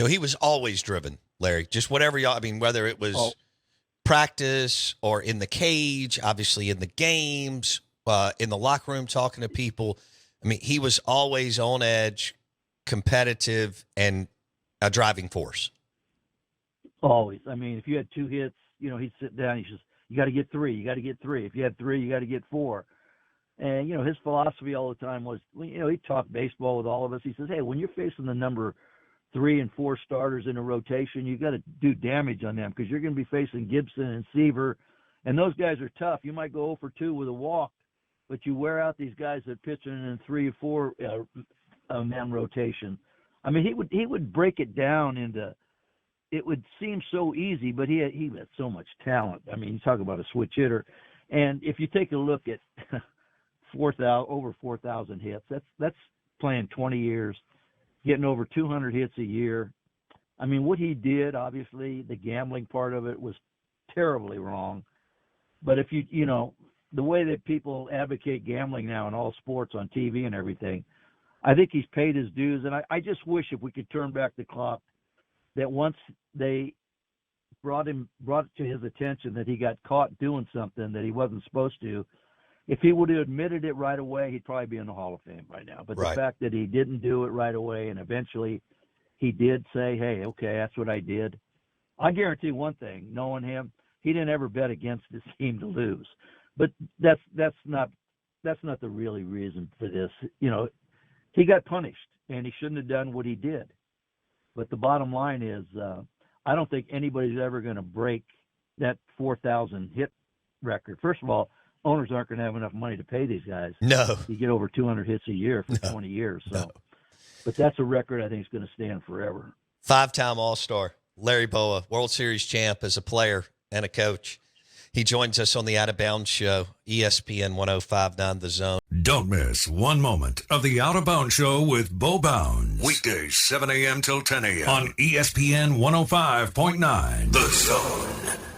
So he was always driven, Larry. Just whatever y'all, I mean, whether it was practice or in the cage, obviously in the games, in the locker room talking to people. I mean, he was always on edge, competitive, and a driving force. Always. I mean, if you had 2 hits, he'd sit down. He says, you got to get 3. You got to get 3. If you had 3, you got to get 4. And, his philosophy all the time was, he talked baseball with all of us. He says, hey, when you're facing the number 3 and 4 starters in a rotation, you got to do damage on them because you're going to be facing Gibson and Seaver, and those guys are tough. You might go 0 for 2 with a walk, but you wear out these guys that pitching in 3 or 4 man rotation. I mean, he would break it down into. It would seem so easy, but he had so much talent. I mean, you talk about a switch hitter, and if you take a look at over 4,000 hits, that's playing 20 years, getting over 200 hits a year. I mean, what he did, obviously, the gambling part of it was terribly wrong. But if the way that people advocate gambling now in all sports on TV and everything, I think he's paid his dues. And I just wish if we could turn back the clock, that once they brought it to his attention that he got caught doing something that he wasn't supposed to, if he would have admitted it right away, he'd probably be in the Hall of Fame right now. But the fact that he didn't do it right away and eventually he did say, hey, okay, that's what I did. I guarantee one thing, knowing him, he didn't ever bet against his team to lose. But that's not the really reason for this. He got punished and he shouldn't have done what he did. But the bottom line is, I don't think anybody's ever going to break that 4,000 hit record. First of all, owners aren't going to have enough money to pay these guys. No. You get over 200 hits a year for 20 years. So, But that's a record I think is going to stand forever. 5-time All-Star, Larry Bowa, World Series champ as a player and a coach. He joins us on the Out of Bounds Show, ESPN 105.9 The Zone. Don't miss one moment of the Out of Bounds Show with Bo Bounds. Weekdays, 7 a.m. till 10 a.m. on ESPN 105.9 The Zone.